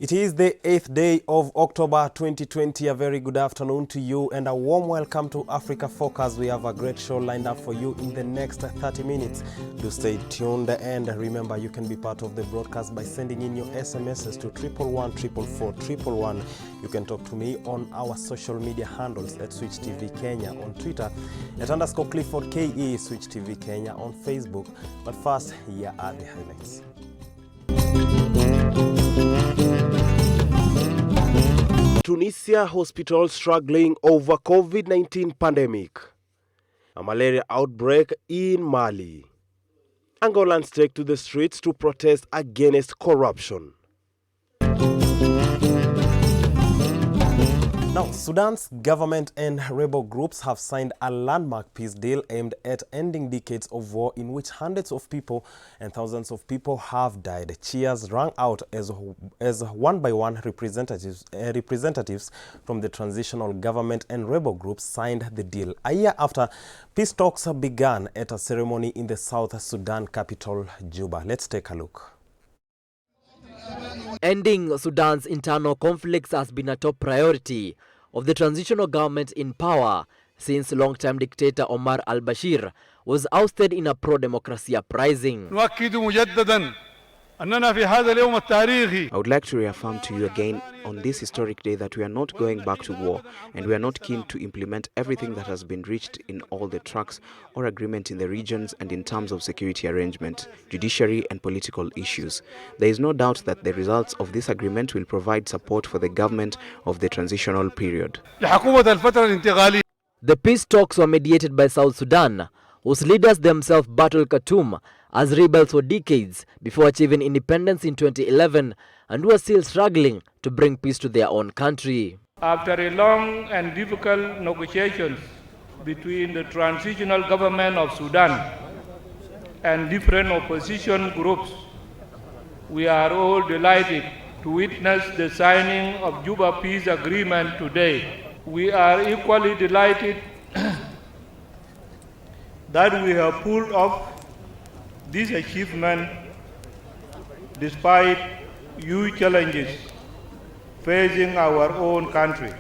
It is the 8th day of October 2020. A very good afternoon to you and a warm welcome to Africa Focus. We have a great show lined up for you in the next 30 minutes. Do stay tuned and remember you can be part of the broadcast by sending in your SMSs to 111 444 111. You can talk to me on our social media handles at Switch TV Kenya on Twitter, at _Clifford KE, Switch TV Kenya on Facebook. But first, here are the highlights. Tunisia hospital struggling over COVID-19 pandemic. A malaria outbreak in Mali. Angolans take to the streets to protest against corruption. Now, Sudan's government and rebel groups have signed a landmark peace deal aimed at ending decades of war in which hundreds of people and thousands of people have died. Cheers rang out as one by one representatives from the transitional government and rebel groups signed the deal. A year after, peace talks began at a ceremony in the South Sudan capital, Juba. Let's take a look. Ending Sudan's internal conflicts has been a top priority of the transitional government in power since long-time dictator Omar al-Bashir was ousted in a pro-democracy uprising. I would like to reaffirm to you again on this historic day that we are not going back to war and we are not keen to implement everything that has been reached in all the tracks or agreement in the regions and in terms of security arrangement, judiciary and political issues. There is no doubt that the results of this agreement will provide support for the government of the transitional period. The peace talks were mediated by South Sudan, whose leaders themselves battled Khartoum as rebels for decades before achieving independence in 2011 and who are still struggling to bring peace to their own country. After a long and difficult negotiations between the transitional government of Sudan and different opposition groups, we are all delighted to witness the signing of Juba Peace Agreement today. We are equally delighted that we have pulled off this achievement despite huge challenges facing our own country.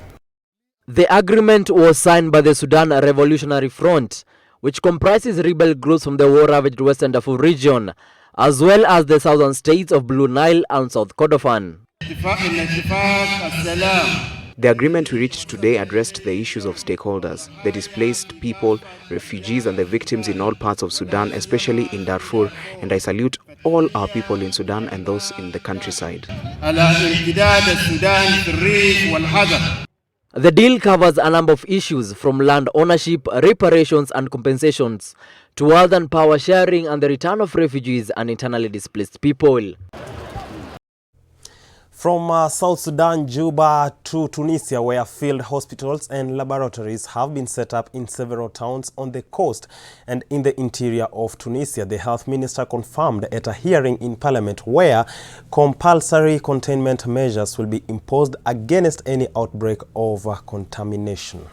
The agreement was signed by the Sudan Revolutionary Front, which comprises rebel groups from the war-ravaged Western Darfur region, as well as the southern states of Blue Nile and South Kordofan. The agreement we reached today addressed the issues of stakeholders, the displaced people, refugees and the victims in all parts of Sudan, especially in Darfur, and I salute all our people in Sudan and those in the countryside. The deal covers a number of issues from land ownership, reparations and compensations to wealth and power sharing and the return of refugees and internally displaced people. From South Sudan, Juba to Tunisia, where field hospitals and laboratories have been set up in several towns on the coast and in the interior of Tunisia, the health minister confirmed at a hearing in parliament where compulsory containment measures will be imposed against any outbreak of contamination.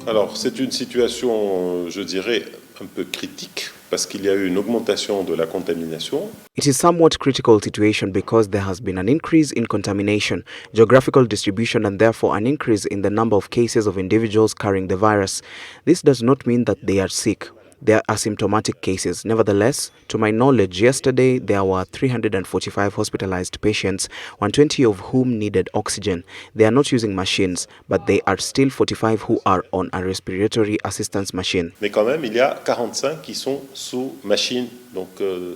Alors, c'est une situation, je dirais, un peu critique parce qu'il y a eu une augmentation de la contamination. It is somewhat critical situation because there has been an increase in contamination, geographical distribution and therefore an increase in the number of cases of individuals carrying the virus. This does not mean that they are sick. They are asymptomatic cases. Nevertheless, to my knowledge, yesterday there were 345 hospitalized patients, 120 of whom needed oxygen. They are not using machines, but there are still 45 who are on a respiratory assistance machine. Mais quand même, il y a 45 qui sont sous machine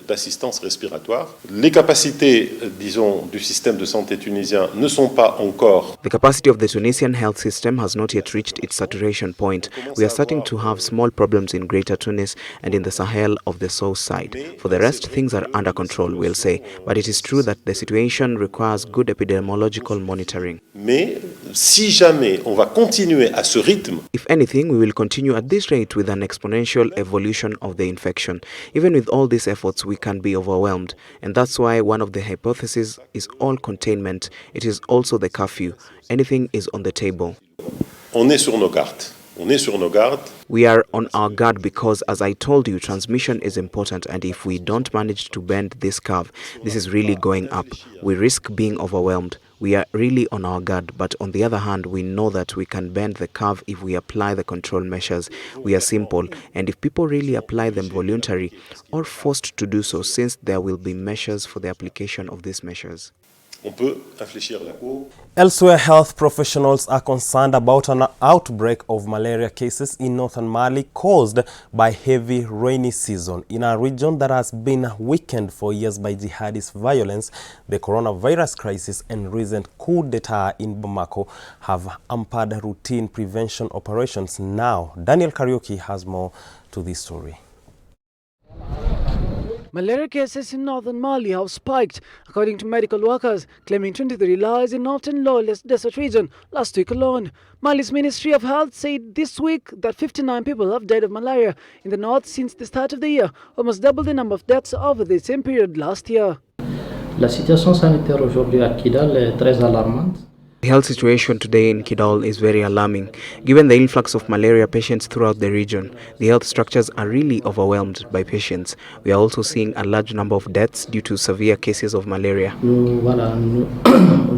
d'assistance respiratoire. Les capacités, disons, du système de santé tunisien ne sont pas encore. The capacity of the Tunisian health system has not yet reached its saturation point. We are starting to have small problems in Greater Tunis. Tunis and in the Sahel of the south side. For the rest, things are under control, we'll say. But it is true that the situation requires good epidemiological monitoring. Mais si jamais on va continuer à ce rythme, if anything, we will continue at this rate with an exponential evolution of the infection. Even with all these efforts, we can be overwhelmed. And that's why one of the hypotheses is all containment. It is also the curfew. Anything is on the table. on est sur nos gardes. On est sur nos gardes. We are on our guard because, as I told you, transmission is important, and if we don't manage to bend this curve, this is really going up. We risk being overwhelmed. We are really on our guard, but on the other hand, we know that we can bend the curve if we apply the control measures. We are simple, and if people really apply them voluntarily or forced to do so, since there will be measures for the application of these measures. On peut infléchir la courbe. Elsewhere, health professionals are concerned about an outbreak of malaria cases in northern Mali caused by heavy rainy season. In a region that has been weakened for years by jihadist violence, the coronavirus crisis and recent coup d'etat in Bamako have hampered routine prevention operations. Now, Daniel Karaoke has more to this story. Malaria cases in northern Mali have spiked, according to medical workers, claiming 23 lives in often lawless desert region last week alone. Mali's Ministry of Health said this week that 59 people have died of malaria in the north since the start of the year, almost double the number of deaths over the same period last year. La situation sanitaire aujourd'hui à Kidal est très alarmante. The health situation today in Kidal is very alarming. Given the influx of malaria patients throughout the region, the health structures are really overwhelmed by patients. We are also seeing a large number of deaths due to severe cases of malaria. Nous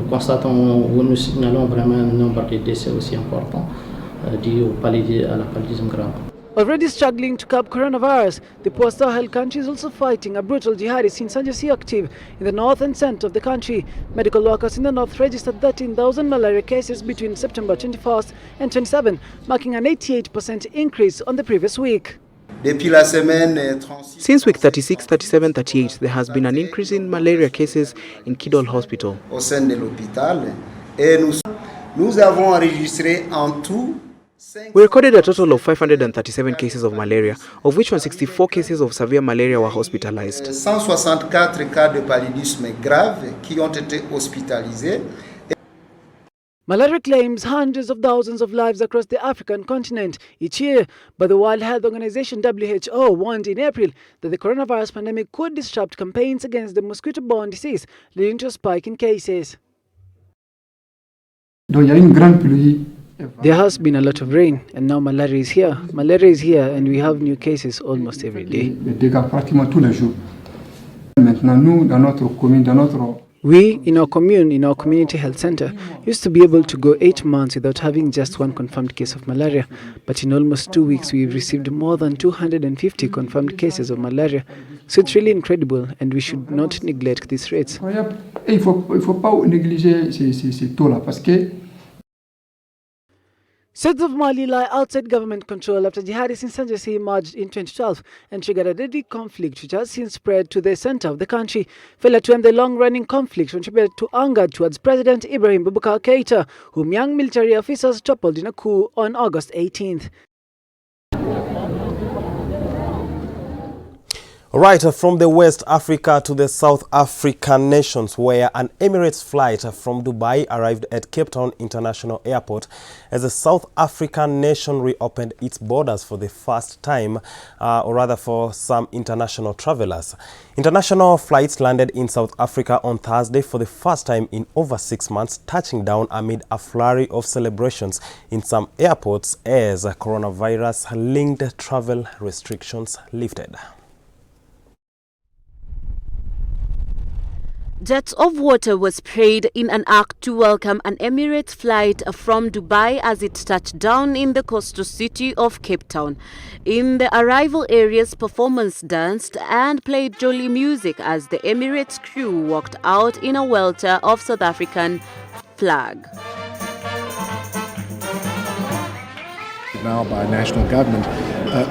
constatons ou nous signalons vraiment un nombre de décès aussi important dû à la paludisme grave. Already struggling to curb coronavirus, the post-Sahel country is also fighting a brutal jihadist insurgency active in the north and center of the country. Medical workers in the north registered 13,000 malaria cases between September 21st and 27, marking an 88% increase on the previous week. Since week 36, 37, 38, there has been an increase in malaria cases in Kidal Hospital. Nous avons enregistré en tout. We recorded a total of 537 cases of malaria, of which 164 cases of severe malaria were hospitalized. 164 cas de paludisme grave qui ont été hospitalisés. Malaria claims hundreds of thousands of lives across the African continent each year, but the World Health Organization WHO warned in April that the coronavirus pandemic could disrupt campaigns against the mosquito-borne disease, leading to a spike in cases. There has been a lot of rain, and now malaria is here. Malaria is here, and we have new cases almost every day. We, in our community health center, used to be able to go 8 months without having just one confirmed case of malaria. But in almost 2 weeks, we've received more than 250 confirmed cases of malaria. So it's really incredible, and we should not neglect these rates. Il faut pas négliger ces taux-là, parce que States of Mali lie outside government control after jihadist insurgency emerged in 2012 and triggered a deadly conflict which has since spread to the center of the country. Failure to end the long-running conflict contributed to anger towards President Ibrahim Boubacar Keïta, whom young military officers toppled in a coup on August 18th. Right, from the West Africa to the South African nations, where an Emirates flight from Dubai arrived at Cape Town International Airport as the South African nation reopened its borders for the first time, or rather for some international travelers. International flights landed in South Africa on Thursday for the first time in over 6 months, touching down amid a flurry of celebrations in some airports as coronavirus-linked travel restrictions lifted. Jets of water were sprayed in an act to welcome an Emirates flight from Dubai as it touched down in the coastal city of Cape Town. In the arrival areas, performers danced and played jolly music as the Emirates crew walked out in a welter of South African flag. Now by national government,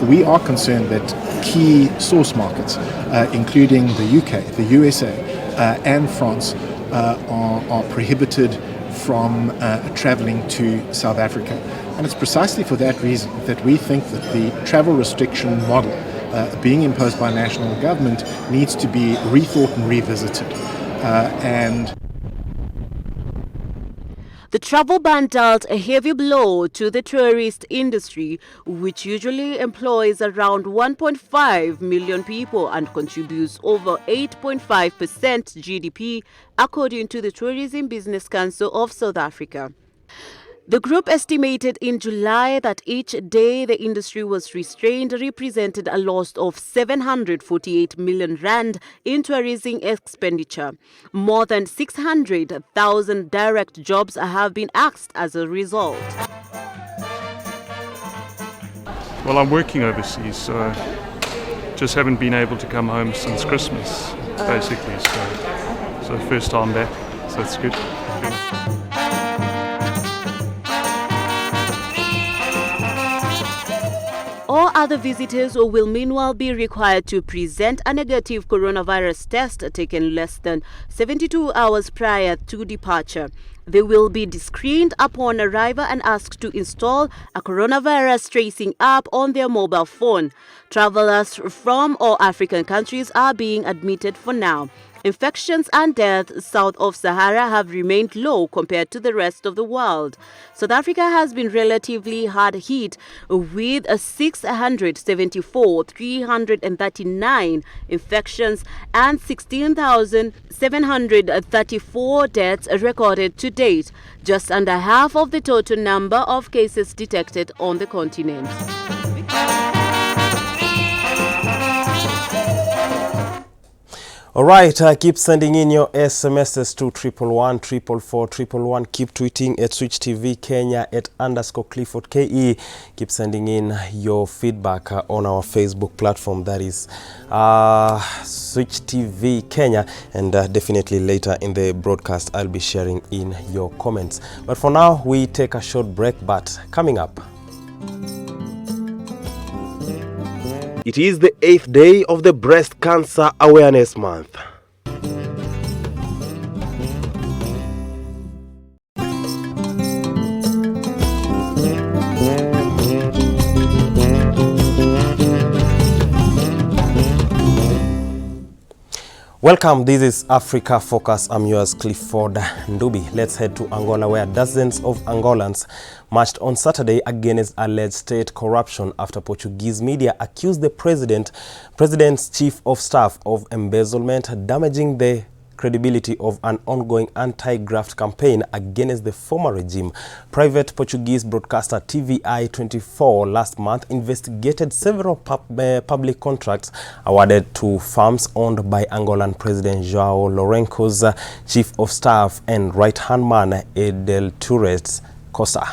we are concerned that key source markets, including the UK, the USA, and France, are prohibited from travelling to South Africa. And it's precisely for that reason that we think that the travel restriction model being imposed by national government needs to be rethought and revisited. The travel ban dealt a heavy blow to the tourist industry, which usually employs around 1.5 million people and contributes over 8.5% GDP, according to the Tourism Business Council of South Africa. The group estimated in July that each day the industry was restrained represented a loss of 748 million rand in tourism expenditure. More than 600,000 direct jobs have been axed as a result. Well, I'm working overseas, so just haven't been able to come home since Christmas, basically. So first time back, so it's good. All other visitors will meanwhile be required to present a negative coronavirus test taken less than 72 hours prior to departure. They will be screened upon arrival and asked to install a coronavirus tracing app on their mobile phone. Travelers from all African countries are being admitted for now. Infections and deaths south of Sahara have remained low compared to the rest of the world. South Africa has been relatively hard hit with 674,339 infections and 16,734 deaths recorded to date, just under half of the total number of cases detected on the continent. All right, keep sending in your SMSs to 111 Keep tweeting at Switch TV Kenya at _Clifford KE. Keep sending in your feedback on our Facebook platform, that is Switch TV Kenya, and definitely later in the broadcast I'll be sharing in your comments. But for now, we take a short break, but coming up. It is the 8th day of the Breast Cancer Awareness Month. Welcome, this is Africa Focus. I'm yours, Clifford Ndubi. Let's head to Angola, where dozens of Angolans marched on Saturday against alleged state corruption after Portuguese media accused the president's chief of staff of embezzlement, damaging the credibility of an ongoing anti-graft campaign against the former regime. Private Portuguese broadcaster TVI24 last month investigated several public contracts awarded to firms owned by Angolan President João Lourenço's chief of staff and right-hand man Edelturres Costa.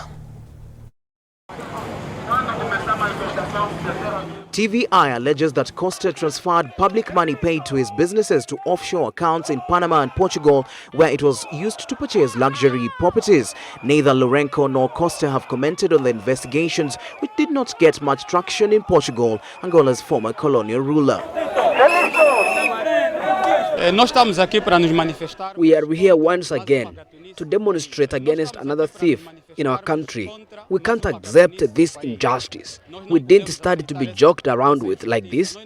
TVI alleges that Costa transferred public money paid to his businesses to offshore accounts in Panama and Portugal, where it was used to purchase luxury properties. Neither Lourenço nor Costa have commented on the investigations, which did not get much traction in Portugal, Angola's former colonial ruler. We are here once again to demonstrate against another thief in our country. We can't accept this injustice. We didn't start to be joked around with like this.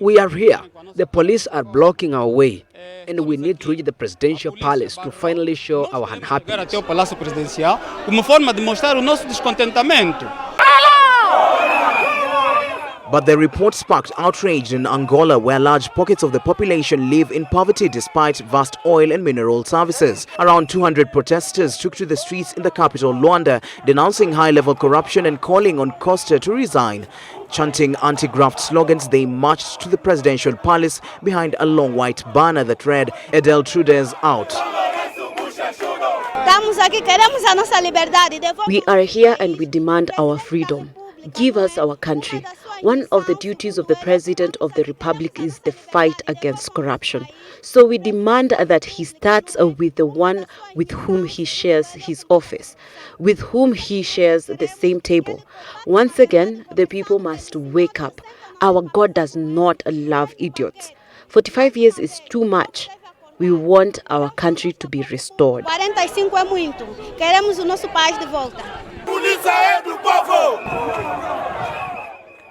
We are here. The police are blocking our way, and we need to reach the presidential palace to finally show our unhappiness. But the report sparked outrage in Angola, where large pockets of the population live in poverty despite vast oil and mineral services. Around 200 protesters took to the streets in the capital, Luanda, denouncing high-level corruption and calling on Costa to resign. Chanting anti-graft slogans, they marched to the presidential palace behind a long white banner that read, "Edelturres out." We are here and we demand our freedom. Give us our country. One of the duties of the President of the Republic is the fight against corruption. So we demand that he starts with the one with whom he shares his office, with whom he shares the same table. Once again, the people must wake up. Our God does not love idiots. 45 years is too much. We want our country to be restored. 45 é muito. Queremos o nosso país de volta.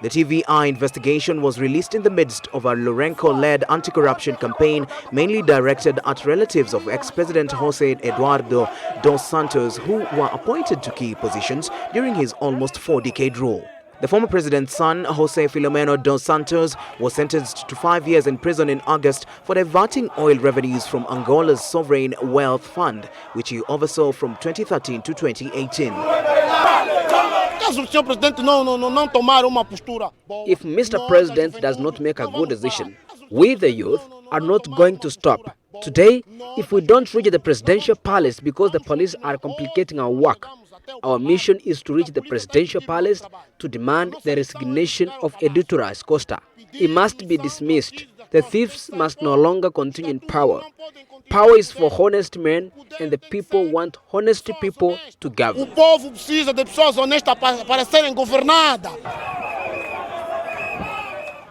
The TVI investigation was released in the midst of a Lourenco-led anti-corruption campaign mainly directed at relatives of ex-President Jose Eduardo dos Santos, who were appointed to key positions during his almost 4-decade rule. The former president's son, Jose Filomeno dos Santos, was sentenced to 5 years in prison in August for diverting oil revenues from Angola's sovereign wealth fund, which he oversaw from 2013 to 2018. If Mr. President does not make a good decision, we the youth are not going to stop. Today, if we don't reach the presidential palace because the police are complicating our work, our mission is to reach the presidential palace to demand the resignation of Editoras Costa. He must be dismissed. The thieves must no longer continue in power. Power is for honest men, and the people want honest people to govern. O povo precisa de pessoas honestas para serem governadas.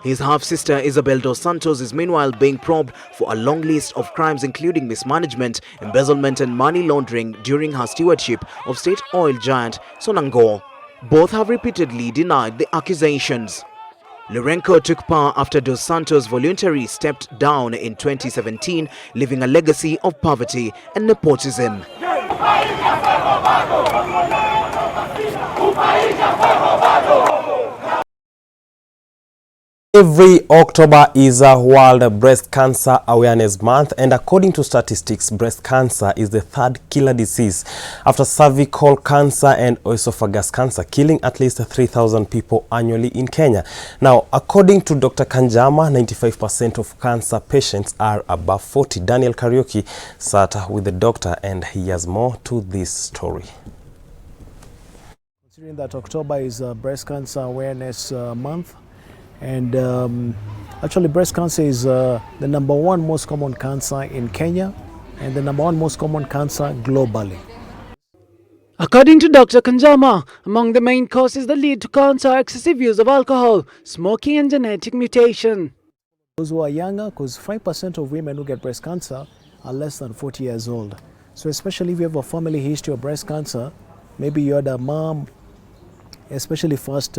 His half-sister Isabel dos Santos is meanwhile being probed for a long list of crimes including mismanagement, embezzlement and money laundering during her stewardship of state oil giant Sonangol. Both have repeatedly denied the accusations. Lourenco took power after dos Santos voluntarily stepped down in 2017, leaving a legacy of poverty and nepotism. Every October is a World Breast Cancer Awareness Month, and according to statistics, breast cancer is the third killer disease after cervical cancer and esophagus cancer, killing at least 3,000 people annually in Kenya. Now, according to Dr. Kanjama, 95% of cancer patients are above 40. Daniel Karaoke sat with the doctor and he has more to this story. Considering that October is Breast Cancer Awareness Month, and actually breast cancer is the #1 most common cancer in Kenya and the #1 most common cancer globally. According to Dr. Kanjama, among the main causes that lead to cancer are excessive use of alcohol, smoking and genetic mutation. Those who are younger, because 5% of women who get breast cancer are less than 40 years old. So especially if you have a family history of breast cancer, maybe you had a mom, especially first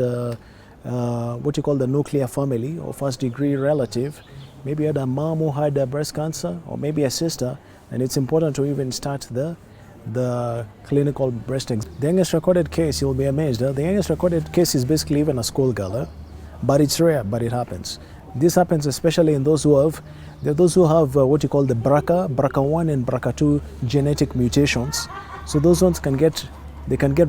what you call the nuclear family or first degree relative, maybe you had a mom who had breast cancer or maybe a sister, and it's important to even start the clinical breast exam. The youngest recorded case, you'll be amazed, the youngest recorded case is basically even a schoolgirl, but it's rare, but it happens. This happens especially in those who have what you call the BRCA1 and BRCA2 genetic mutations. So those ones can get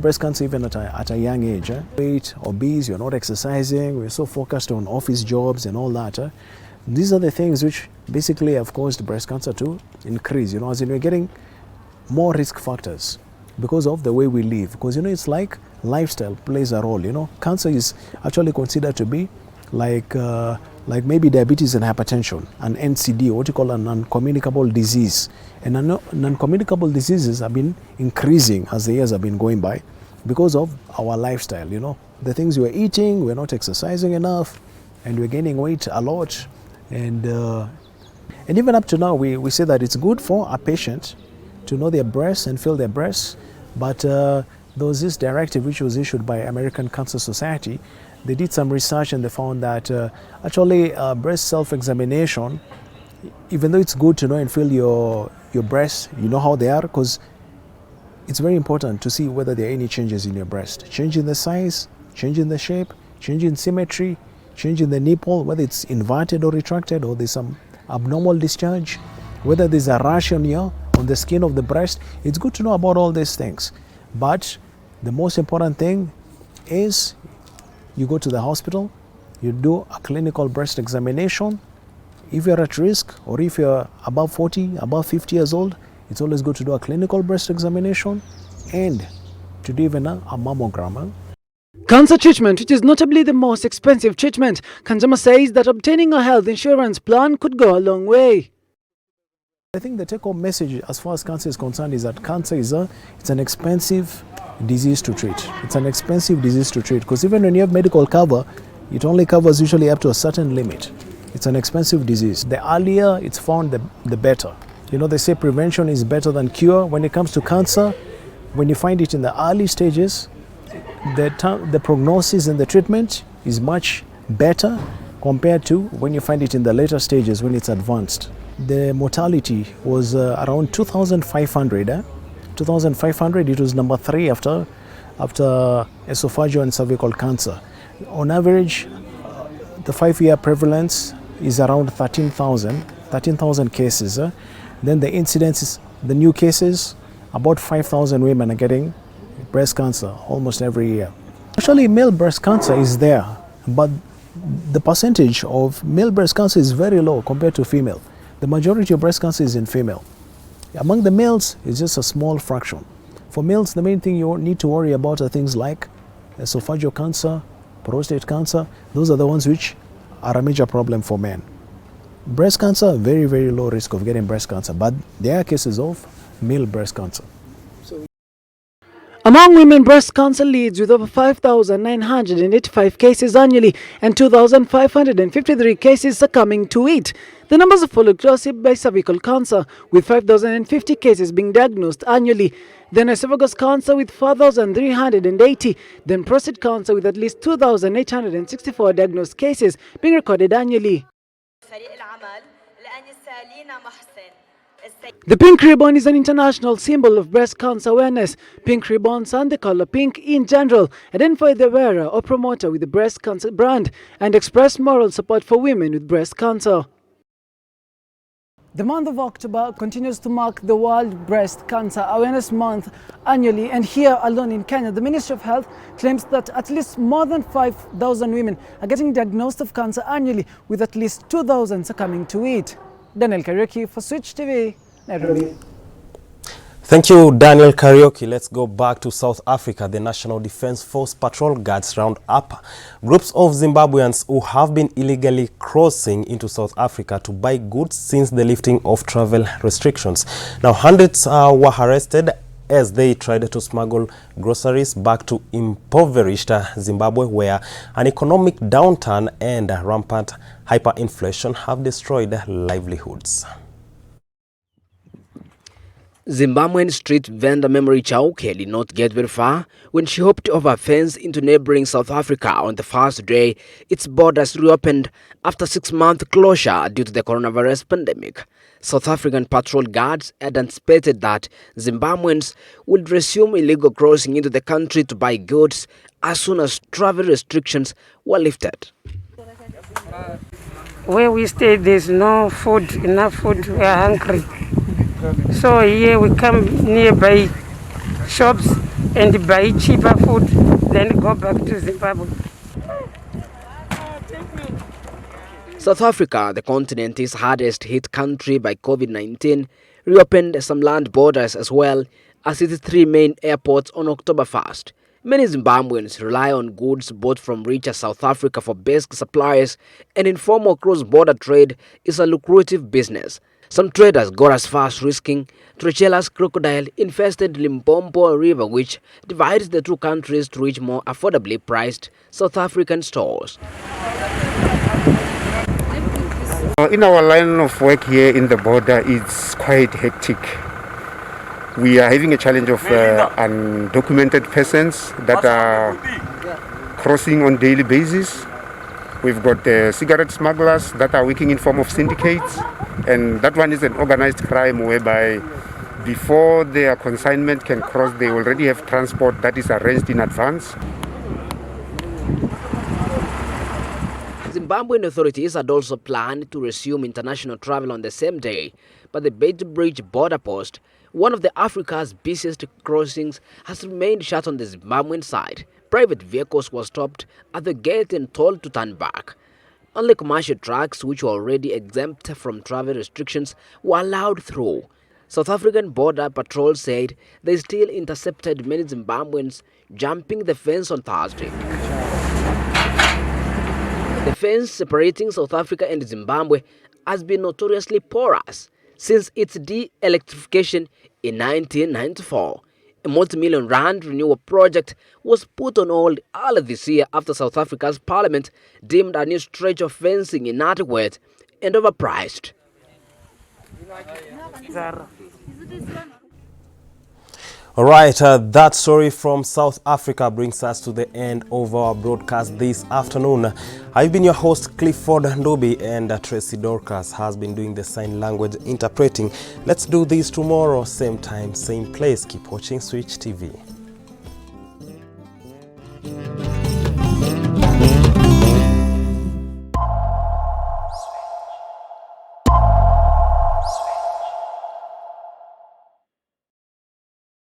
breast cancer even at a young age. Weight, obese, you're not exercising, we're so focused on office jobs and all that. These are the things which basically have caused breast cancer to increase, as in we're getting more risk factors because of the way we live. Because, it's like lifestyle plays a role, Cancer is actually considered to be like maybe diabetes and hypertension, an NCD, what you call a non-communicable disease. And non-communicable diseases have been increasing as the years have been going by because of our lifestyle, The things we're eating, we're not exercising enough, and we're gaining weight a lot. And even up to now, we say that it's good for a patient to know their breasts and feel their breasts, but there was this directive which was issued by American Cancer Society. They did some research and they found that actually breast self-examination, even though it's good to know and feel your breasts, you know how they are, because it's very important to see whether there are any changes in your breast. Change in the size, change in the shape, change in symmetry, change in the nipple, whether it's inverted or retracted, or there's some abnormal discharge, whether there's a rash on the skin of the breast. It's good to know about all these things. But the most important thing is you go to the hospital, you do a clinical breast examination. If you're at risk, or if you're above 40, above 50 years old, it's always good to do a clinical breast examination and to do even a mammogram. Cancer treatment, which is notably the most expensive treatment, Kanjama says that obtaining a health insurance plan could go a long way. I think the take-home message as far as cancer is concerned is that cancer is it's an expensive disease to treat. It's an expensive disease to treat because even when you have medical cover, it only covers usually up to a certain limit. It's an expensive disease. The earlier it's found, the better. You know, they say prevention is better than cure. When it comes to cancer, when you find it in the early stages, the prognosis and the treatment is much better compared to when you find it in the later stages when it's advanced. The mortality was around 2,500. 2,500, it was number 3 after esophageal and cervical cancer. On average, the 5-year prevalence is around 13,000 cases. Then the incidence, the new cases, about 5,000 women are getting breast cancer almost every year. Actually, male breast cancer is there, but the percentage of male breast cancer is very low compared to female. The majority of breast cancer is in female. Among the males, it's just a small fraction. For males, the main thing you need to worry about are things like esophageal cancer, prostate cancer. Those are the ones which are a major problem for men. Breast cancer, very, very low risk of getting breast cancer, but there are cases of male breast cancer. Among women, breast cancer leads with over 5,985 cases annually and 2,553 cases succumbing to it. The numbers are followed closely by cervical cancer, with 5,050 cases being diagnosed annually. Then esophagus cancer with 4,380. Then prostate cancer with at least 2,864 diagnosed cases being recorded annually. The pink ribbon is an international symbol of breast cancer awareness. Pink ribbons and the color pink in general identify the wearer or promoter with the breast cancer brand and express moral support for women with breast cancer. The month of October continues to mark the World Breast Cancer Awareness Month annually, and here alone in Kenya, the Ministry of Health claims that at least more than 5,000 women are getting diagnosed of cancer annually, with at least 2,000 succumbing to it. Daniel Kariuki for Switch TV, Nairobi. Thank you, Daniel Kariuki. Let's go back to South Africa. The National Defence Force patrol guards round up groups of Zimbabweans who have been illegally crossing into South Africa to buy goods since the lifting of travel restrictions. Now, hundreds were arrested as they tried to smuggle groceries back to impoverished Zimbabwe, where an economic downturn and rampant hyperinflation have destroyed livelihoods. Zimbabwean street vendor Memory Chauke did not get very far when she hopped over a fence into neighboring South Africa on the first day its borders reopened after 6-month closure due to the coronavirus pandemic. South African patrol guards had anticipated that Zimbabweans would resume illegal crossing into the country to buy goods as soon as travel restrictions were lifted. Where we stay, there's no food, enough food, we are hungry. So here we come nearby shops and buy cheaper food, then go back to Zimbabwe. South Africa, the continent's hardest hit country by COVID-19, reopened some land borders as well as its 3 main airports on October 1st. Many Zimbabweans rely on goods bought from richer South Africa for basic supplies, and informal cross-border trade is a lucrative business. Some traders got as far as risking Trichella's crocodile-infested Limpopo River, which divides the two countries, to reach more affordably priced South African stores. In our line of work here in the border, it's quite hectic. We are having a challenge of undocumented persons that are crossing on a daily basis. We've got cigarette smugglers that are working in form of syndicates, and that one is an organized crime whereby before their consignment can cross, they already have transport that is arranged in advance. Zimbabwean authorities had also planned to resume international travel on the same day, but the Bridge border post, one of Africa's busiest crossings, has remained shut on the Zimbabwean side. Private vehicles were stopped at the gate and told to turn back. Only commercial trucks, which were already exempt from travel restrictions, were allowed through. South African Border Patrol said they still intercepted many Zimbabweans jumping the fence on Thursday. The fence separating South Africa and Zimbabwe has been notoriously porous since its de-electrification in 1994. A multi-million rand renewal project was put on hold earlier this year after South Africa's parliament deemed a new stretch of fencing inadequate and overpriced. All right, that story from South Africa brings us to the end of our broadcast this afternoon. I've been your host, Clifford Ndobi, and Tracy Dorcas has been doing the sign language interpreting. Let's do this tomorrow, same time, same place. Keep watching Switch TV.